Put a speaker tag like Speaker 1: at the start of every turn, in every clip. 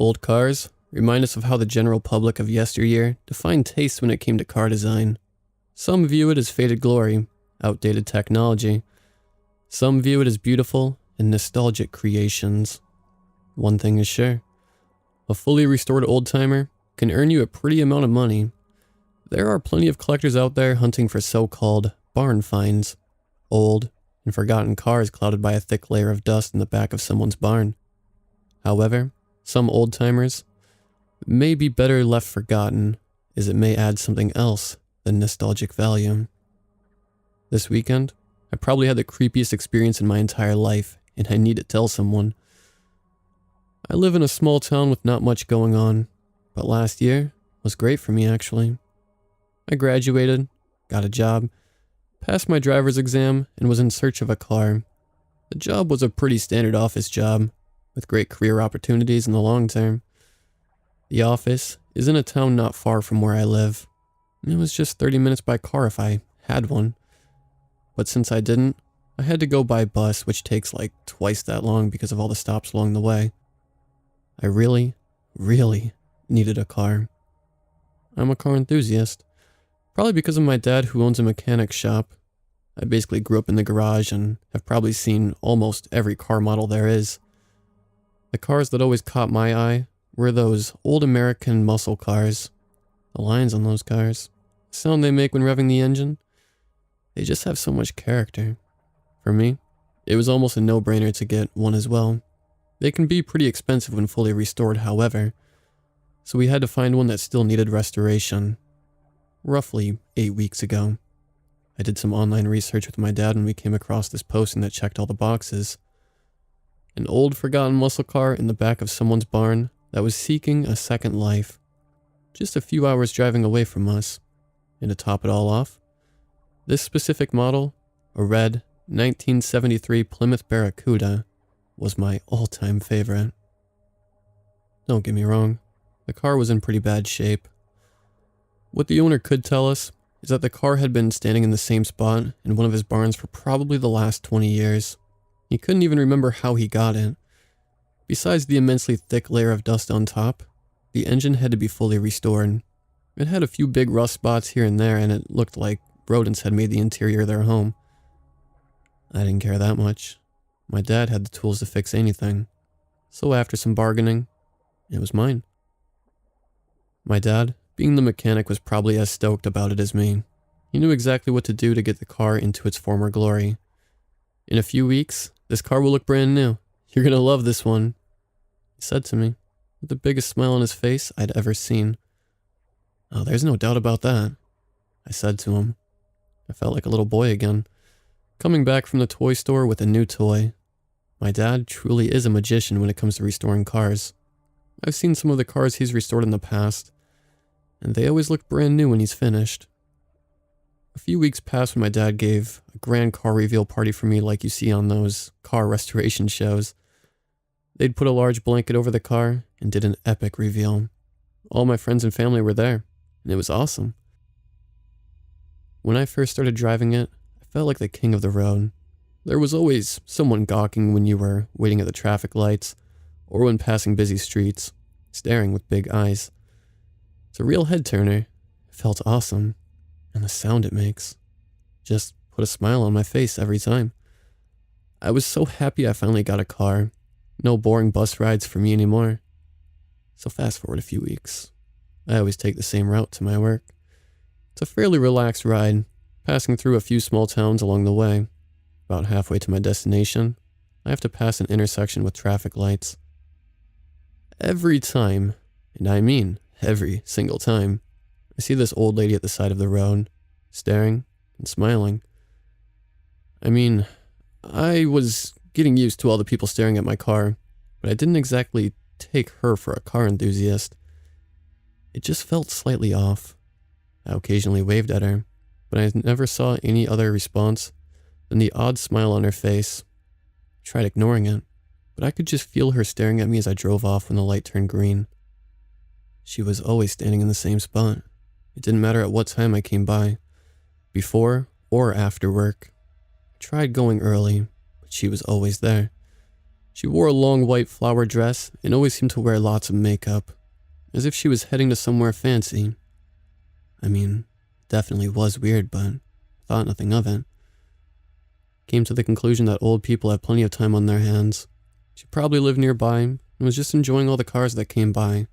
Speaker 1: Old cars remind us of how the general public of yesteryear defined taste when it came to car design. Some view it as faded glory, outdated technology. Some view it as beautiful and nostalgic creations. One thing is sure, a fully restored old-timer can earn you a pretty amount of money. There are plenty of collectors out there hunting for so-called barn finds, old and forgotten cars clouded by a thick layer of dust in the back of someone's barn. However, some old-timers may be better left forgotten, as it may add something else than nostalgic value. This weekend, I probably had the creepiest experience in my entire life, and I need to tell someone. I live in a small town with not much going on, but last year was great for me actually. I graduated, got a job, passed my driver's exam, and was in search of a car. The job was a pretty standard office job, with great career opportunities in the long term. The office is in a town not far from where I live. It was just 30 minutes by car if I had one. But since I didn't, I had to go by bus, which takes like twice that long because of all the stops along the way. I really needed a car. I'm a car enthusiast. Probably because of my dad who owns a mechanic shop. I basically grew up in the garage and have probably seen almost every car model there is. The cars that always caught my eye were those old American muscle cars. The lines on those cars, the sound they make when revving the engine, they just have so much character. For me, it was almost a no-brainer to get one as well. They can be pretty expensive when fully restored, however, so we had to find one that still needed restoration. Roughly 8 weeks ago, I did some online research with my dad and we came across this posting that checked all the boxes. An old forgotten muscle car in the back of someone's barn that was seeking a second life. Just a few hours driving away from us. And to top it all off, this specific model, a red 1973 Plymouth Barracuda, was my all-time favorite. Don't get me wrong, the car was in pretty bad shape. What the owner could tell us is that the car had been standing in the same spot in one of his barns for probably the last 20 years. He couldn't even remember how he got it. Besides the immensely thick layer of dust on top, the engine had to be fully restored. It had a few big rust spots here and there, and it looked like rodents had made the interior their home. I didn't care that much. My dad had the tools to fix anything. So after some bargaining, it was mine. My dad, being the mechanic, was probably as stoked about it as me. He knew exactly what to do to get the car into its former glory. In a few weeks, this car will look brand new. You're gonna love this one, he said to me, with the biggest smile on his face I'd ever seen. Oh, there's no doubt about that, I said to him. I felt like a little boy again, coming back from the toy store with a new toy. My dad truly is a magician when it comes to restoring cars. I've seen some of the cars he's restored in the past, and they always look brand new when he's finished. A few weeks passed when my dad gave a grand car reveal party for me like you see on those car restoration shows. They'd put a large blanket over the car and did an epic reveal. All my friends and family were there, and it was awesome. When I first started driving it, I felt like the king of the road. There was always someone gawking when you were waiting at the traffic lights, or when passing busy streets, staring with big eyes. It's a real head turner. It felt awesome. And the sound it makes just put a smile on my face every time. I was so happy I finally got a car. No boring bus rides for me anymore. So fast forward a few weeks. I always take the same route to my work. It's a fairly relaxed ride, passing through a few small towns along the way. About halfway to my destination, I have to pass an intersection with traffic lights. Every time, and I mean every single time, I see this old lady at the side of the road, staring and smiling. I mean, I was getting used to all the people staring at my car, but I didn't exactly take her for a car enthusiast. It just felt slightly off. I occasionally waved at her, but I never saw any other response than the odd smile on her face. I tried ignoring it, but I could just feel her staring at me as I drove off when the light turned green. She was always standing in the same spot. It didn't matter at what time I came by, before or after work. I tried going early, but she was always there. She wore a long white flower dress and always seemed to wear lots of makeup, as if she was heading to somewhere fancy. I mean, definitely was weird, but thought nothing of it. Came to the conclusion that old people have plenty of time on their hands. She probably lived nearby and was just enjoying all the cars that came by.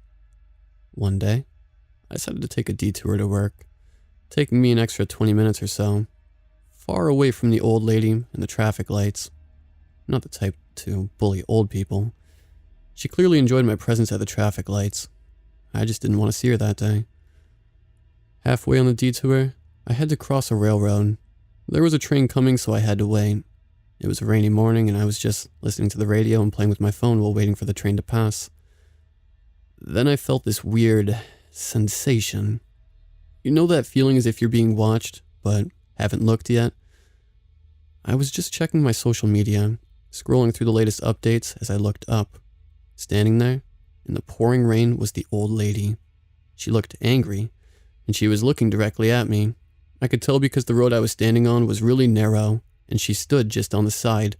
Speaker 1: One day, I decided to take a detour to work, taking me an extra 20 minutes or so, far away from the old lady and the traffic lights. Not the type to bully old people. She clearly enjoyed my presence at the traffic lights. I just didn't want to see her that day. Halfway on the detour, I had to cross a railroad. There was a train coming, so I had to wait. It was a rainy morning, and I was just listening to the radio and playing with my phone while waiting for the train to pass. Then I felt this weird sensation. You know that feeling as if you're being watched, but haven't looked yet? I was just checking my social media, scrolling through the latest updates as I looked up. Standing there, in the pouring rain, was the old lady. She looked angry, and she was looking directly at me. I could tell because the road I was standing on was really narrow, and she stood just on the side.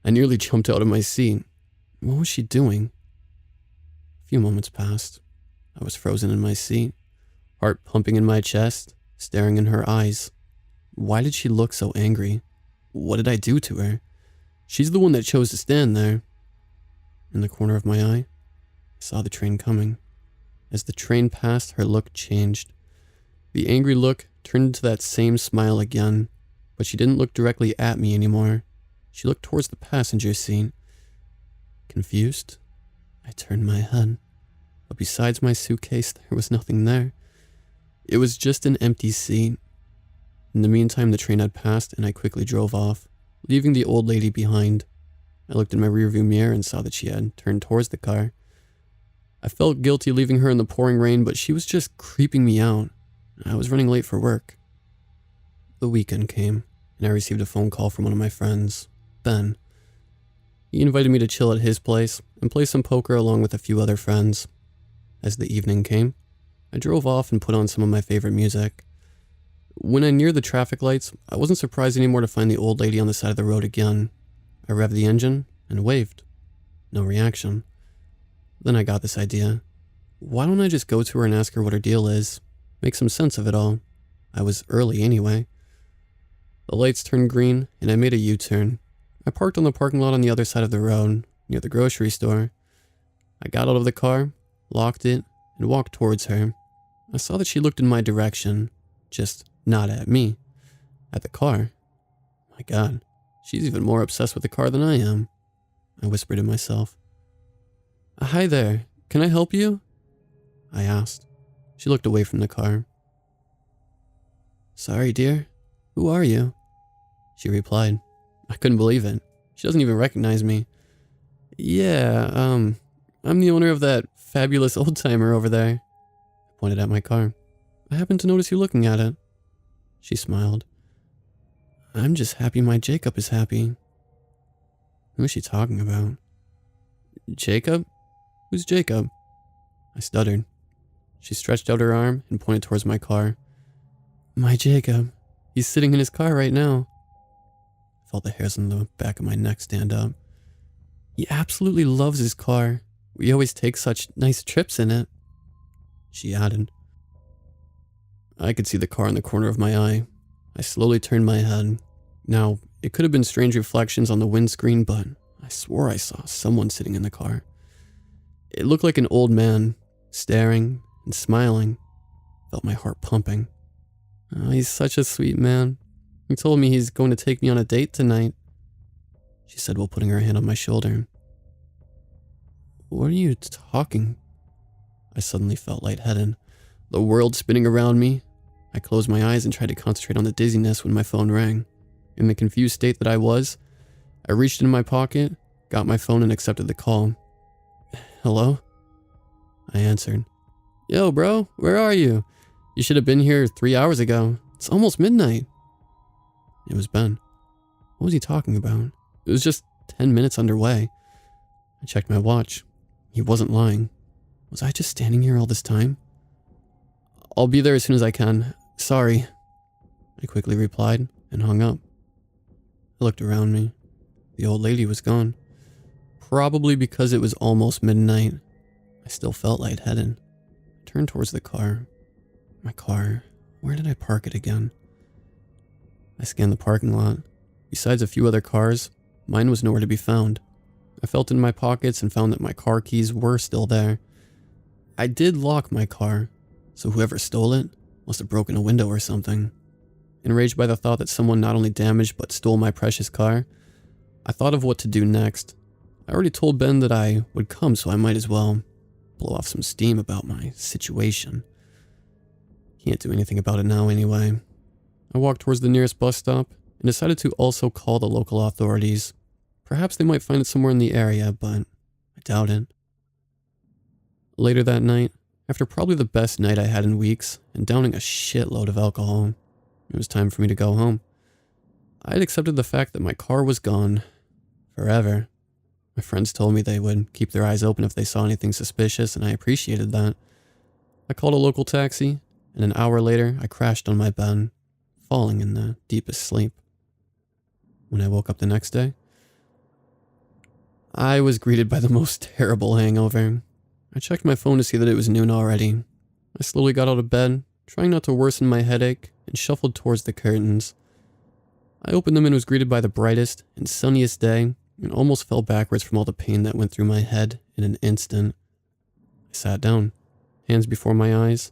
Speaker 1: I nearly jumped out of my seat. What was she doing? A few moments passed. I was frozen in my seat, heart pumping in my chest, staring in her eyes. Why did she look so angry? What did I do to her? She's the one that chose to stand there. In the corner of my eye, I saw the train coming. As the train passed, her look changed. The angry look turned into that same smile again, but she didn't look directly at me anymore. She looked towards the passenger seat. Confused, I turned my head, but besides my suitcase, there was nothing there. It was just an empty seat. In the meantime, the train had passed, and I quickly drove off, leaving the old lady behind. I looked in my rearview mirror and saw that she had turned towards the car. I felt guilty leaving her in the pouring rain, but she was just creeping me out. I was running late for work. The weekend came, and I received a phone call from one of my friends, Ben. He invited me to chill at his place and play some poker along with a few other friends. As the evening came, I drove off and put on some of my favorite music. When I neared the traffic lights, I wasn't surprised anymore to find the old lady on the side of the road again. I revved the engine and waved. No reaction. Then I got this idea. Why don't I just go to her and ask her what her deal is? Make some sense of it all. I was early anyway. The lights turned green, and I made a U-turn. I parked on the parking lot on the other side of the road, near the grocery store. I got out of the car, locked it, and walked towards her. I saw that she looked in my direction, just not at me. At the car. My God, she's even more obsessed with the car than I am. I whispered to myself. Hi there, can I help you? I asked. She looked away from the car. Sorry, dear. Who are you? She replied. I couldn't believe it. She doesn't even recognize me. Yeah, I'm the owner of that fabulous old-timer over there. I pointed at my car. I happened to notice you looking at it. She smiled. I'm just happy my Jacob is happy. Who is she talking about? Jacob? Who's Jacob? I stuttered. She stretched out her arm and pointed towards my car. My Jacob. He's sitting in his car right now. I felt the hairs on the back of my neck stand up. He absolutely loves his car. We always take such nice trips in it. She added. I could see the car in the corner of my eye. I slowly turned my head. Now, it could have been strange reflections on the windscreen, but I swore I saw someone sitting in the car. It looked like an old man, staring and smiling. Felt my heart pumping. Oh, he's such a sweet man. He told me he's going to take me on a date tonight. She said while putting her hand on my shoulder. What are you talking? I suddenly felt lightheaded. The world spinning around me. I closed my eyes and tried to concentrate on the dizziness when my phone rang. In the confused state that I was, I reached into my pocket, got my phone and accepted the call. Hello? I answered. Yo, bro, where are you? You should have been here 3 hours ago. It's almost midnight. It was Ben. What was he talking about? It was just 10 minutes underway. I checked my watch. He wasn't lying. Was I just standing here all this time? I'll be there as soon as I can. Sorry. I quickly replied and hung up. I looked around me. The old lady was gone. Probably because it was almost midnight. I still felt lightheaded. I turned towards the car. My car. Where did I park it again? I scanned the parking lot. Besides a few other cars, mine was nowhere to be found. I felt in my pockets and found that my car keys were still there. I did lock my car, so whoever stole it must have broken a window or something. Enraged by the thought that someone not only damaged but stole my precious car, I thought of what to do next. I already told Ben that I would come, so I might as well blow off some steam about my situation. Can't do anything about it now anyway. I walked towards the nearest bus stop and decided to also call the local authorities. Perhaps they might find it somewhere in the area, but I doubt it. Later that night, after probably the best night I had in weeks and downing a shitload of alcohol, it was time for me to go home. I had accepted the fact that my car was gone forever. My friends told me they would keep their eyes open if they saw anything suspicious, and I appreciated that. I called a local taxi, and an hour later I crashed on my bed, falling in the deepest sleep. When I woke up the next day, I was greeted by the most terrible hangover. I checked my phone to see that it was noon already. I slowly got out of bed, trying not to worsen my headache, and shuffled towards the curtains. I opened them and was greeted by the brightest and sunniest day, and almost fell backwards from all the pain that went through my head in an instant. I sat down, hands before my eyes.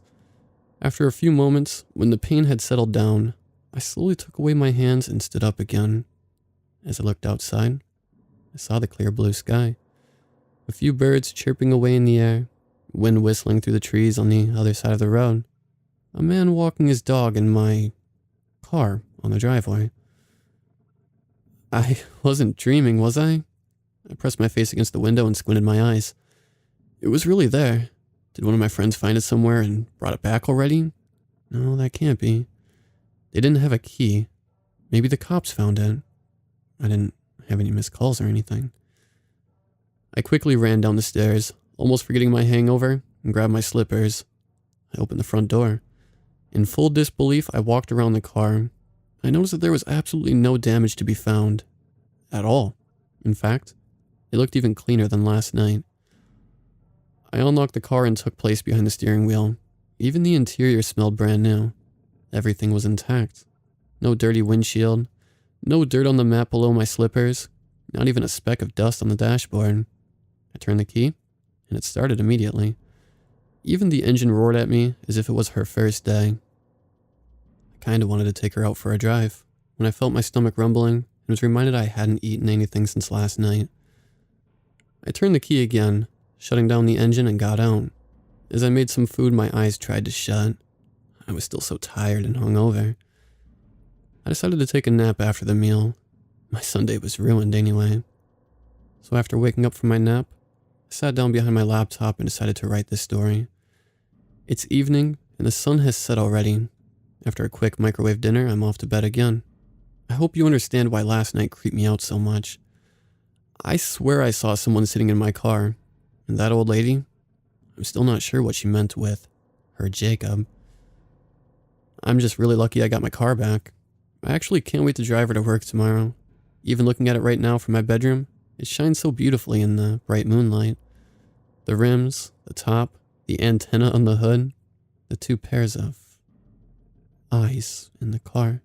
Speaker 1: After a few moments, when the pain had settled down, I slowly took away my hands and stood up again. As I looked outside, I saw the clear blue sky. A few birds chirping away in the air, wind whistling through the trees on the other side of the road. A man walking his dog in my car on the driveway. I wasn't dreaming, was I? I pressed my face against the window and squinted my eyes. It was really there. Did one of my friends find it somewhere and brought it back already? No, that can't be. They didn't have a key. Maybe the cops found it. I didn't have any missed calls or anything. I quickly ran down the stairs, almost forgetting my hangover, and grabbed my slippers. I opened the front door. In full disbelief, I walked around the car. I noticed that there was absolutely no damage to be found. At all. In fact, it looked even cleaner than last night. I unlocked the car and took place behind the steering wheel. Even the interior smelled brand new. Everything was intact. No dirty windshield. No dirt on the mat below my slippers. Not even a speck of dust on the dashboard. I turned the key, and it started immediately. Even the engine roared at me as if it was her first day. I kinda wanted to take her out for a drive when I felt my stomach rumbling and was reminded I hadn't eaten anything since last night. I turned the key again, shutting down the engine, and got out. As I made some food, my eyes tried to shut. I was still so tired and hungover. I decided to take a nap after the meal. My Sunday was ruined anyway. So after waking up from my nap, I sat down behind my laptop and decided to write this story. It's evening, and the sun has set already. After a quick microwave dinner, I'm off to bed again. I hope you understand why last night creeped me out so much. I swear I saw someone sitting in my car, and that old lady, I'm still not sure what she meant with her Jacob. I'm just really lucky I got my car back. I actually can't wait to drive her to work tomorrow. Even looking at it right now from my bedroom, it shines so beautifully in the bright moonlight. The rims, the top, the antenna on the hood, the two pairs of eyes in the car.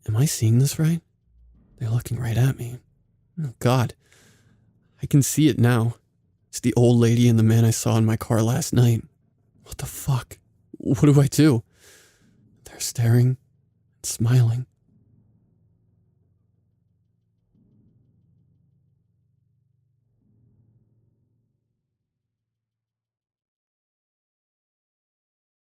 Speaker 1: Am I seeing this right? They're looking right at me. Oh God, I can see it now. It's the old lady and the man I saw in my car last night. What the fuck? What do I do? They're staring and smiling.